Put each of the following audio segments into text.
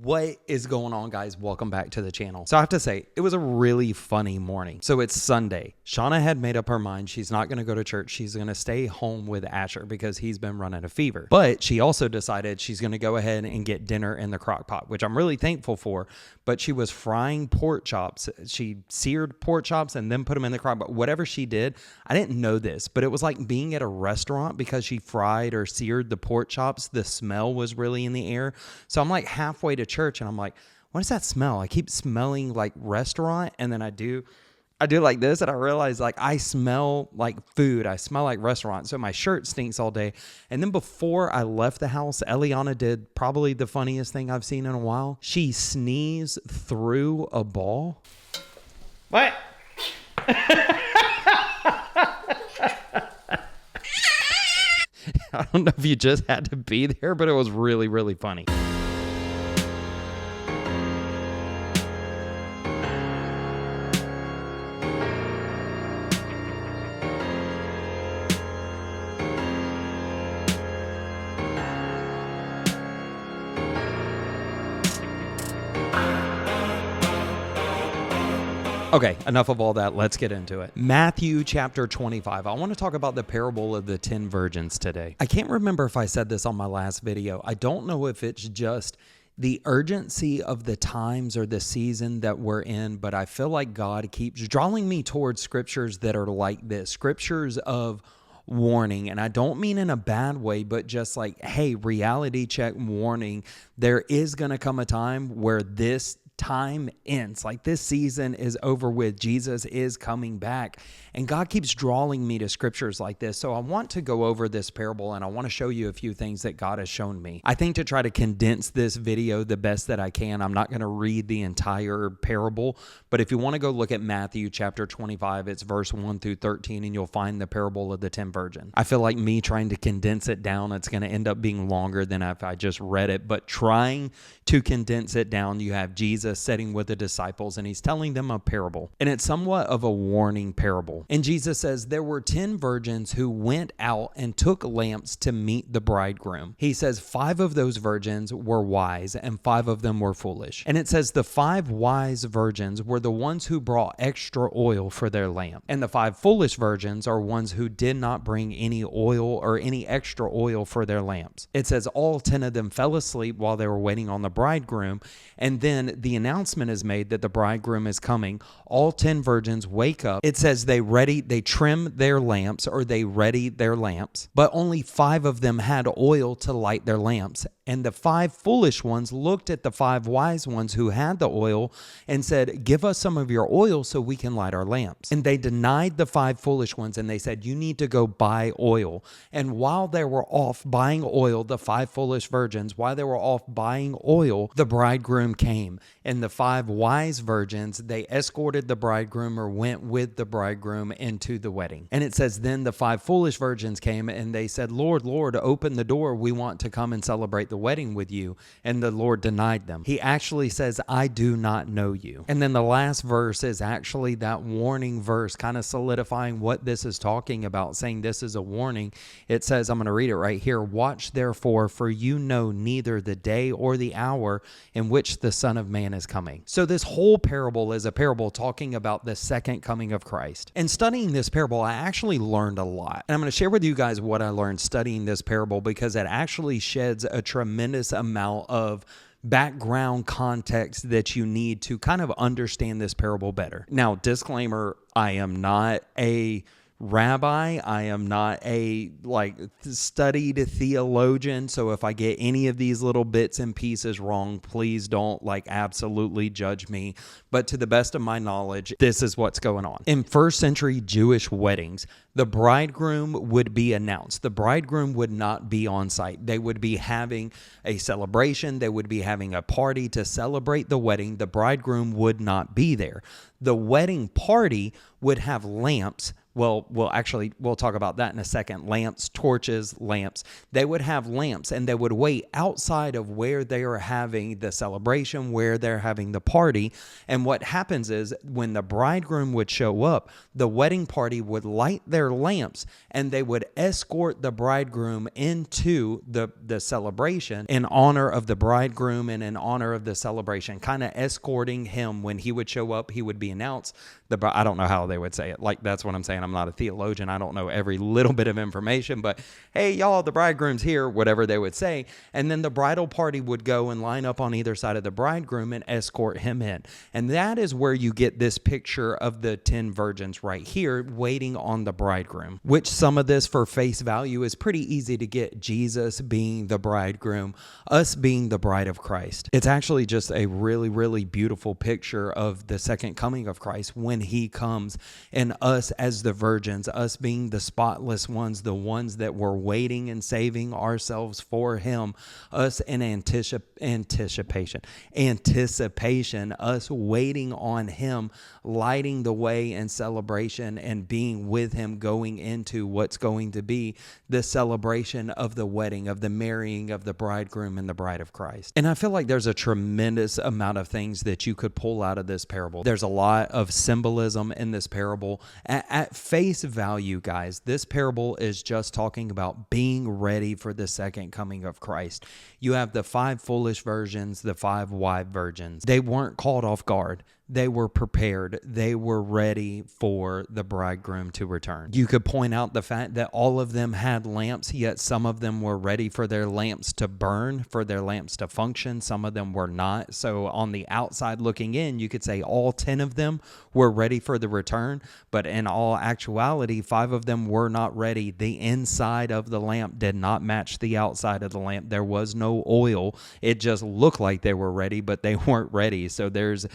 What is going on, guys? Welcome back to the channel. So I have to say, it was a really funny morning. So it's Sunday. Shauna had made up her mind. She's not going to go to church. She's going to stay home with Asher because he's been running a fever. But she also decided she's going to go ahead and get dinner in the crock pot, which I'm really thankful for. But she was frying pork chops. She seared pork chops and then put them in the crock pot. Whatever she did, I didn't know this, but it was like being at a restaurant because she fried or seared the pork chops. The smell was really in the air. So I'm like halfway to church and I'm like, what is that smell? I keep smelling like restaurant. And then I do like this and I realize like I smell like food. I smell like restaurant. So my shirt stinks all day. And then before I left the house, Eliana did probably the funniest thing I've seen in a while. She sneezed through a ball. What? I don't know if you just had to be there, but it was really, really funny. Okay, enough of all that. Let's get into it. Matthew chapter 25. I want to talk about the parable of the 10 virgins today. I can't remember if I said this on my last video. I don't know if it's just the urgency of the times or the season that we're in, but I feel like God keeps drawing me towards scriptures that are like this, scriptures of warning. And I don't mean in a bad way, but just like, hey, reality check warning. There is going to come a time where this time ends. Like this season is over with. Jesus is coming back. And God keeps drawing me to scriptures like this. So I want to go over this parable and I want to show you a few things that God has shown me. I think to try to condense this video the best that I can, I'm not going to read the entire parable, but if you want to go look at Matthew chapter 25, it's verse 1 through 13, and you'll find the parable of the 10 virgins. I feel like me trying to condense it down, it's going to end up being longer than if I just read it, but trying to condense it down, you have Jesus sitting with the disciples and he's telling them a parable, and it's somewhat of a warning parable. And Jesus says there were 10 virgins who went out and took lamps to meet the bridegroom. He says 5 of those virgins were wise and 5 of them were foolish. And it says the 5 wise virgins were the ones who brought extra oil for their lamp. And the 5 foolish virgins are ones who did not bring any oil or any extra oil for their lamps. It says all 10 of them fell asleep while they were waiting on the bridegroom. And then the announcement is made that the bridegroom is coming. All 10 virgins wake up. It says they trim their lamps, or they ready their lamps, but only 5 of them had oil to light their lamps. And the 5 foolish ones looked at the 5 wise ones who had the oil and said, give us some of your oil so we can light our lamps. And they denied the 5 foolish ones and they said, you need to go buy oil. And while they were off buying oil, the 5 foolish virgins, while they were off buying oil, the bridegroom came. And the 5 wise virgins, they escorted the bridegroom or went with the bridegroom into the wedding. And it says, then the 5 foolish virgins came and they said, Lord, Lord, open the door. We want to come and celebrate the wedding with you. And the Lord denied them. He actually says, I do not know you. And then the last verse is actually that warning verse, kind of solidifying what this is talking about, saying this is a warning. It says, I'm going to read it right here. Watch therefore, for you know neither the day or the hour in which the Son of Man is coming. So this whole parable is a parable talking about the second coming of Christ. And studying this parable, I actually learned a lot. And I'm going to share with you guys what I learned studying this parable, because it actually sheds a tremendous amount of background context that you need to kind of understand this parable better. Now, disclaimer, I am not a rabbi. I am not a studied theologian. So if I get any of these little bits and pieces wrong, please don't absolutely judge me. But to the best of my knowledge, this is what's going on. In first century Jewish weddings, the bridegroom would be announced. The bridegroom would not be on site. They would be having a celebration. They would be having a party to celebrate the wedding. The bridegroom would not be there. The wedding party would have lamps We'll talk about that in a second. Lamps, torches, lamps. They would have lamps, and they would wait outside of where they are having the celebration, where they're having the party. And what happens is when the bridegroom would show up, the wedding party would light their lamps, and they would escort the bridegroom into the celebration in honor of the bridegroom and in honor of the celebration, kind of escorting him. When he would show up, he would be announced. I don't know how they would say it. Like, that's what I'm saying. I'm not a theologian. I don't know every little bit of information, but hey, y'all, the bridegroom's here, whatever they would say. And then the bridal party would go and line up on either side of the bridegroom and escort him in. And that is where you get this picture of the 10 virgins right here waiting on the bridegroom, which some of this for face value is pretty easy to get. Jesus being the bridegroom, us being the bride of Christ. It's actually just a really, really beautiful picture of the second coming of Christ when he comes, and us as the virgins, us being the spotless ones, the ones that were waiting and saving ourselves for him, us in anticipation, us waiting on him, lighting the way in celebration and being with him, going into what's going to be the celebration of the wedding, of the marrying of the bridegroom and the bride of Christ. And I feel like there's a tremendous amount of things that you could pull out of this parable. There's a lot of symbolism in this parable. At face value, guys, this parable is just talking about being ready for the second coming of Christ. You have the 5 foolish virgins, the 5 wise virgins. They weren't caught off guard. They were prepared. They were ready for the bridegroom to return. You could point out the fact that all of them had lamps, yet some of them were ready for their lamps to burn, for their lamps to function. Some of them were not. So on the outside looking in, you could say all 10 of them were ready for the return, but in all actuality, 5 of them were not ready. The inside of the lamp did not match the outside of the lamp. There was no oil. It just looked like they were ready, but they weren't ready. So there's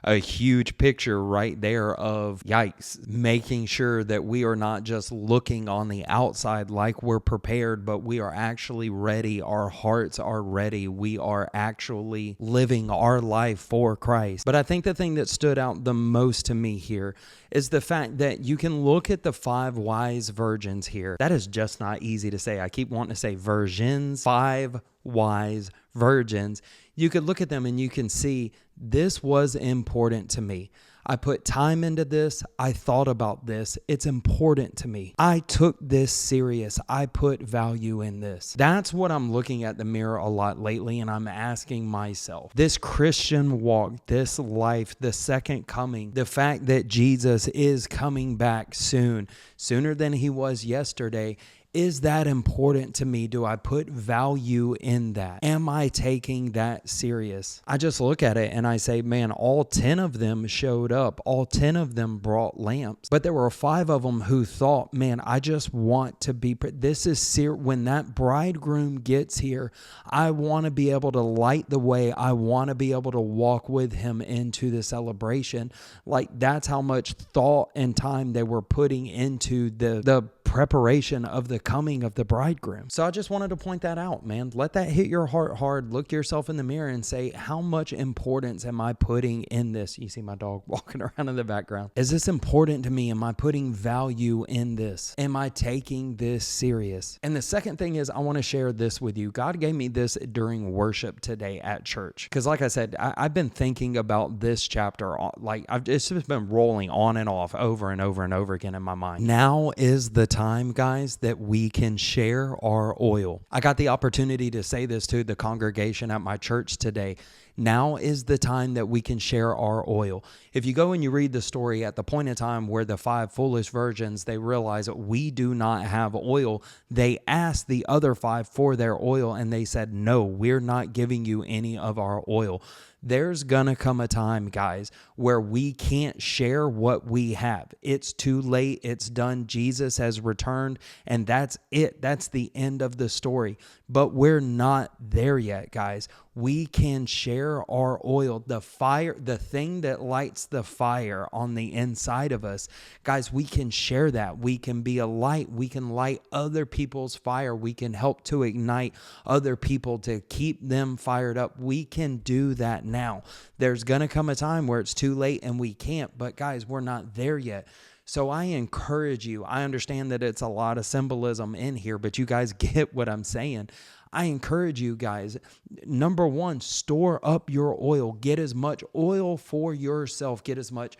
a huge picture right there of, yikes, making sure that we are not just looking on the outside like we're prepared, but we are actually ready. Our hearts are ready. We are actually living our life for Christ. But I think the thing that stood out the most to me here is the fact that you can look at the 5 wise virgins here. That is just not easy to say. I keep wanting to say virgins, 5 wise virgins. You could look at them and you can see this was important to me. I put time into this. I thought about this. It's important to me. I took this serious. I put value in this. That's what I'm looking at the mirror a lot lately, and I'm asking myself, this Christian walk, this life, the second coming, the fact that Jesus is coming back soon, sooner than he was yesterday, is that important to me? Do I put value in that? Am I taking that serious? I just look at it and I say, man, all 10 of them showed up. All 10 of them brought lamps. But there were 5 of them who thought, man, I just want to be, this is when that bridegroom gets here, I want to be able to light the way. I want to be able to walk with him into the celebration. Like, that's how much thought and time they were putting into the preparation of the coming of the bridegroom. So I just wanted to point that out, man. Let that hit your heart hard. Look yourself in the mirror and say, how much importance am I putting in this? You see my dog walking around in the background. Is this important to me? Am I putting value in this? Am I taking this serious? And the second thing is, I want to share this with you. God gave me this during worship today at church. Because like I said, I've been thinking about this chapter, it's just been rolling on and off over and over and over again in my mind. Now is the time, guys, that we can share our oil. I got the opportunity to say this to the congregation at my church today. Now is the time that we can share our oil. If you go and you read the story at the point in time where the 5 foolish virgins, they realize that we do not have oil, they asked the other 5 for their oil and they said, no, we're not giving you any of our oil. There's gonna come a time, guys, where we can't share what we have. It's too late. It's done. Jesus has returned, and that's it. That's the end of the story. But we're not there yet, guys. We can share our oil, the fire, the thing that lights the fire on the inside of us. Guys, we can share that. We can be a light. We can light other people's fire. We can help to ignite other people to keep them fired up. We can do that now. There's going to come a time where it's too late and we can't. But guys, we're not there yet. So I encourage you. I understand that it's a lot of symbolism in here, but you guys get what I'm saying. I encourage you guys, number one, store up your oil. Get as much oil for yourself. Get as much.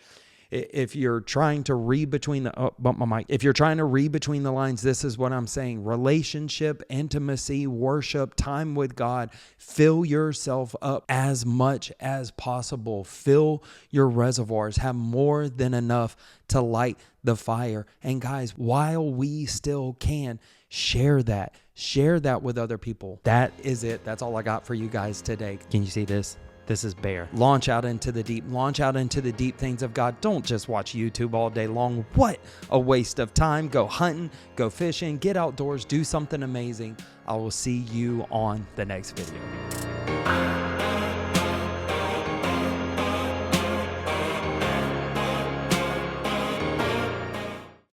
If you're trying to read between the bump my mic. If you're trying to read between the lines, this is what I'm saying. Relationship, intimacy, worship, time with God. Fill yourself up as much as possible. Fill your reservoirs. Have more than enough to light the fire. And guys, while we still can, share that. Share that with other people. That is it. That's all I got for you guys today. Can you see this? This is Bear. Launch out into the deep. Launch out into the deep things of God. Don't just watch YouTube all day long. What a waste of time. Go hunting, go fishing, get outdoors, do something amazing. I will see you on the next video.